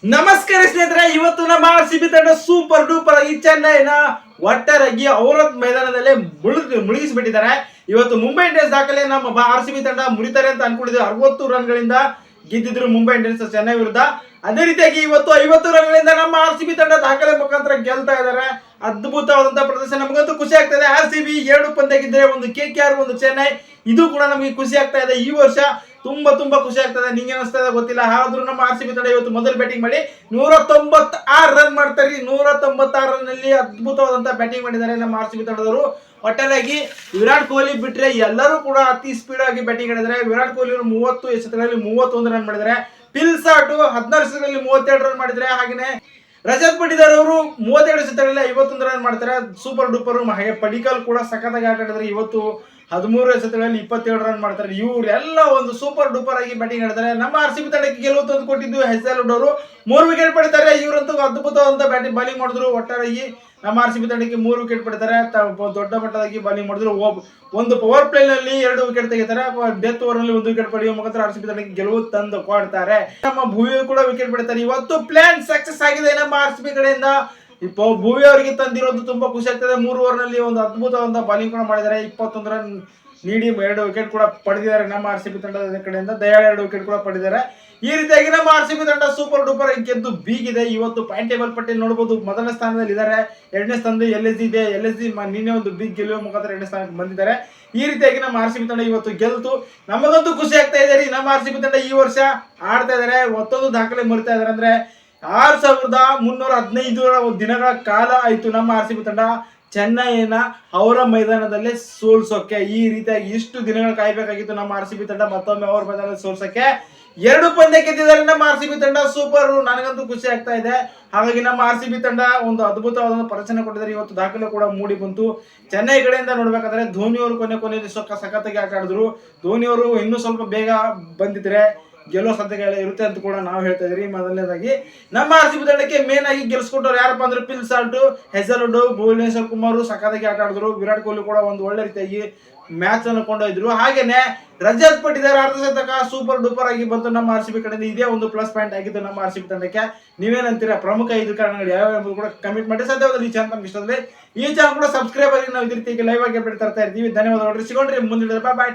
ನಮಸ್ಕಾರ ಸ್ನೇಹಿತರೆ, ಇವತ್ತು ನಮ್ಮ RCB ತಂಡ ಸೂಪರ್ ಡೂಪರ್ ಆಗಿ ಚೆನ್ನೈನ ಒಟ್ಟಾರೆಯಾಗಿ ಔರತ್ ಮೈದಾನದಲ್ಲೇ ಮುಳುಗಿಸಿಬಿಟ್ಟಿದ್ದಾರೆ. ಇವತ್ತು ಮುಂಬೈ ಇಂಡಿಯನ್ಸ್ ದಾಖಲೆ ನಮ್ಮ RCB ತಂಡ ಮುರಿತಾರೆ ಅಂತ ಅನ್ಕೊಂಡಿದ್ರು. 60 ರನ್ಗಳಿಂದ ಗೆದ್ದಿದ್ರು ಮುಂಬೈ ಇಂಡಿಯನ್ಸ್ ಚೆನ್ನೈ ವಿರುದ್ಧ. ಅದೇ ರೀತಿಯಾಗಿ ಇವತ್ತು 50 ರನ್ಗಳಿಂದ ನಮ್ಮ RCB ತಂಡ ದಾಖಲೆ ಮುಖಾಂತರ ಗೆಲ್ತಾ ಇದ್ದಾರೆ. ಅದ್ಭುತವಾದಂತಹ ಪ್ರದರ್ಶನ, ನಮಗಂತೂ ಖುಷಿ ಆಗ್ತಾ ಇದೆ. RCB 2 ಪಂದ್ಯ ಗೆದ್ದರೆ, ಒಂದು KKR ಒಂದು ಚೆನ್ನೈ, ಇದು ಕೂಡ ನಮಗೆ ಖುಷಿ ಆಗ್ತಾ ಇದೆ. ಈ ವರ್ಷ ತುಂಬಾ ಖುಷಿ ಆಗ್ತದೆ. ನಿಂಗೆ ಅನಿಸ್ತಾ ಇದೆ ಗೊತ್ತಿಲ್ಲ, ಆದ್ರೂ ನಮ್ಮ RCB ತಂಡ ಇವತ್ತು ಮೊದಲು ಬ್ಯಾಟಿಂಗ್ ಮಾಡಿ 196 ರನ್ ಮಾಡ್ತಾರೆ. 196 ರನ್ ನಲ್ಲಿ ಅದ್ಭುತವಾದಂತಹ ಬ್ಯಾಟಿಂಗ್ ಮಾಡಿದ್ದಾರೆ ನಮ್ಮ RCB ತಂಡದವರು. ಒಟ್ಟಾರೆಯಾಗಿ ವಿರಾಟ್ ಕೊಹ್ಲಿ ಬಿಟ್ರೆ ಎಲ್ಲರೂ ಕೂಡ ಅತಿ ಸ್ಪೀಡ್ ಆಗಿ ಬ್ಯಾಟಿಂಗ್ ಆಡಿದ್ದಾರೆ. ವಿರಾಟ್ ಕೊಹ್ಲಿ 30 ಎಸೆತಗಳಲ್ಲಿ 31 ರನ್ ಮಾಡಿದ್ದಾರೆ. ಫಿಲ್ ಸಾಲ್ಟ್ 16 ಎಸೆತಗಳಲ್ಲಿ 32 ರನ್ ಮಾಡಿದ್ದಾರೆ. ಹಾಗೆಯೇ ರಜತ್ ಪಟಿದಾರ್ ಅವರು 32 ಎಸೆತಗಳಲ್ಲಿ 51 ರನ್ ಮಾಡ್ತಾರೆ. Super duper. ಹಾಗೆ ಪಡಿಕಲ್ ಕೂಡ ಸಖತ್ತಾಗಿ ಆಟ ಆಡಿದ್ರೆ. ಇವತ್ತು 13 ಎಸೆತಗಳಲ್ಲಿ 27 ರನ್ ಮಾಡ್ತಾರೆ. ಇವರೆಲ್ಲ ಒಂದು ಸೂಪರ್ ಡೂಪರ್ ಆಗಿ ಬ್ಯಾಟಿಂಗ್ ಆಡಿದ್ದಾರೆ. ನಮ್ಮ RCB ತಂಡಕ್ಕೆ ಗೆಲುವು ತಂದು ಕೊಟ್ಟಿದ್ದು ಹೆಜಲ್ವುಡ್ ಅವರು 3 ವಿಕೆಟ್ ಪಡಿತಾರೆ. ಇವರಂತೂ ಅದ್ಭುತವಾದಂತ ಬ್ಯಾಟಿಂಗ್ ಬಾಲಿಂಗ್ ಮಾಡಿದ್ರು. ಒಟ್ಟಾರೆಯಾಗಿ ನಮ್ಮ RCB ತಂಡಕ್ಕೆ 3 ವಿಕೆಟ್ ಪಡಿತಾರೆ. ದೊಡ್ಡ ಮಟ್ಟದಾಗಿ ಬಾಲಿಂಗ್ ಮಾಡಿದ್ರು. ಒಂದು ಪವರ್ ಪ್ಲೇ ನಲ್ಲಿ 2 ವಿಕೆಟ್ ತೆಗಿತಾರೆ. ಡೆತ್ ಓವರ್ ನಲ್ಲಿ 1 ವಿಕೆಟ್ ಪಡೆಯುವ ಮುಖಾಂತರ RCB ತಂಡಕ್ಕೆ ಗೆಲುವು ತಂದು ಕೊಡ್ತಾರೆ. ನಮ್ಮ ಭುವಿ ಕೂಡ ವಿಕೆಟ್ ಪಡಿತಾರೆ. ಇವತ್ತು ಪ್ಲಾನ್ ಸಕ್ಸಸ್ ಆಗಿದೆ ನಮ್ಮ RCB ಕಡೆಯಿಂದ. ಭುವಿ ಅವರಿಗೆ ತಂದಿರೋದು ತುಂಬಾ ಖುಷಿ ಆಗ್ತದೆ. 3 ಓವರ್ ನಲ್ಲಿ ಒಂದು ಅದ್ಭುತವಾದ ಬಾಲಿಂಗ್ ಕೂಡ ಮಾಡಿದ್ದಾರೆ. 21 ರನ್ ನೀಡಿ 2 ವಿಕೆಟ್ ಕೂಡ ಪಡೆದಿದ್ದಾರೆ ನಮ್ಮ RCB ತಂಡದ ಕಡೆಯಿಂದ. ದಯಾಳ್ 2 ವಿಕೆಟ್ ಕೂಡ ಪಡೆದಿದ್ದಾರೆ. ಈ ರೀತಿಯಾಗಿ ನಮ್ಮ RCB ತಂಡ ಸೂಪರ್ ಡೂಪರ್ ಗೆದ್ದು ಬೀಗಿದೆ. ಇವತ್ತು ಪಾಯಿಂಟ್ ಟೇಬಲ್ ಪಟ್ಟಿಯಲ್ಲಿ ನೋಡಬಹುದು, ಮೊದಲ ಸ್ಥಾನದಲ್ಲಿ ಇದ್ದಾರೆ. 2ನೇ ಸ್ಥಾನದಲ್ಲಿ LSG ಇದೆ. LSG ನಿನ್ನೆ ಒಂದು ಬಿಗ್ ಗೆಲುವು ಮುಖಾಂತರ 2ನೇ ಸ್ಥಾನಕ್ಕೆ ಬಂದಿದ್ದಾರೆ. ಈ ರೀತಿಯಾಗಿ ನಮ್ಮ RCB ತಂಡ ಇವತ್ತು ಗೆಲ್ತು. ನಮಗಂತೂ ಖುಷಿ ಆಗ್ತಾ ಇದೆ ರೀ. ನಮ್ಮ RCB ತಂಡ ಈ ವರ್ಷ ಆಡ್ತಾ ಇದಾರೆ. ಮತ್ತೊಂದು ದಾಖಲೆ ಮುರಿತಾ ಇದಾರೆ. ಅಂದ್ರೆ 6315 ದಿನಗಳ ಕಾಲ ಆಯ್ತು ನಮ್ಮ RCB ತಂಡ ಚೆನ್ನೈನ ಅವರ ಮೈದಾನದಲ್ಲೇ ಸೋಲ್ಸೋಕೆ. ಈ ರೀತಿಯಾಗಿ ಇಷ್ಟು ದಿನಗಳು ಕಾಯ್ಬೇಕಾಗಿತ್ತು ನಮ್ಮ RCB ತಂಡ ಮತ್ತೊಮ್ಮೆ ಅವರ ಮೈದಾನದಲ್ಲಿ ಸೋಲ್ಸೋಕೆ. 2 ಪಂದ್ಯ ಗೆದ್ದಿದ್ದಾರೆ ನಮ್ಮ RCB ತಂಡ. ಸೂಪರ್. ನನಗಂತೂ ಖುಷಿ ಆಗ್ತಾ ಇದೆ. ಹಾಗಾಗಿ ನಮ್ಮ RCB ತಂಡ ಒಂದು ಅದ್ಭುತವಾದ ಪ್ರದರ್ಶನ ಕೊಟ್ಟಿದ್ದಾರೆ. ಇವತ್ತು ದಾಖಲೆ ಕೂಡ ಮೂಡಿ ಬಂತು. ಚೆನ್ನೈ ಕಡೆಯಿಂದ ನೋಡ್ಬೇಕಾದ್ರೆ ಧೋನಿ ಅವರು ಕೊನೆಯಲ್ಲಿ ಸಖತ್ತಾಗಿ ಆಟ ಆಡಿದ್ರು. ಧೋನಿ ಅವರು ಇನ್ನೂ ಸ್ವಲ್ಪ ಬೇಗ ಬಂದಿದ್ರೆ ಗೆಲ್ಲೋ ಸಾಧ್ಯತೆ ಇರುತ್ತೆ ಅಂತ ಕೂಡ ನಾವು ಹೇಳ್ತಾ ಇದ್ರಿ. ಮೊದಲನೇದಾಗಿ ನಮ್ಮ RCB ತಂಡಕ್ಕೆ ಮೇನ್ ಆಗಿ ಗೆಲ್ಸ್ಕೊಟ್ಟವ್ರು ಯಾರಪ್ಪ ಅಂದ್ರೆ Phil Salt, Hazlewood, Bhuvneshwar Kumar ಸಖತ್ತಾಗಿ ಆಟ ಆಡಿದ್ರು. ವಿರಾಟ್ ಕೊಹ್ಲಿ ಕೂಡ ಒಂದು ಒಳ್ಳೆ ರೀತಿಯಾಗಿ ಮ್ಯಾಚ್ ಅನ್ನು ಕೊಂಡೊಯ್ದ್ರು. ಹಾಗೇನೆ ರಜತ್ ಪಟಿದಾರ್ ಅರ್ಧಶತಕ ಸೂಪರ್ ಡೂಪರ್ ಆಗಿ ಬಂತು ನಮ್ಮ RCB ಕಡೆಯಿಂದ. ಇದೇ ಒಂದು ಪ್ಲಸ್ ಪಾಯಿಂಟ್ ಆಗಿತ್ತು ನಮ್ಮ RCB ತಂಡಕ್ಕೆ. ನೀವೇನಂತೀರಾ? ಪ್ರಮುಖ 5 ಕಾರಣಗಳು ಯಾವ್ಯಾವ ಎಂಬುದು ಕೂಡ ಕಮೆಂಟ್ ಮಾಡಿ. ಸಾಧ್ಯವಾದ್ರೆ ಈ ಚಾನಲ್ ಇಷ್ಟ ಆದರೆ ಈ ಚಾನಲ್ ಕೂಡ ಸಬ್ಸ್ಕ್ರೈಬ್ ಆಗಿ ನಾವು ಇದೇ ರೀತಿಯಾಗಿ ಲೈವ್ ಆಗಿ ಅಪ್ಡೇಟ್ ತರ್ತಾ ಇರ್ತೀವಿ. ಧನ್ಯವಾದಗಳು. ಸಿಗೋಣ್ರಿ ಮುಂದಿನ. ಬಾಯ್.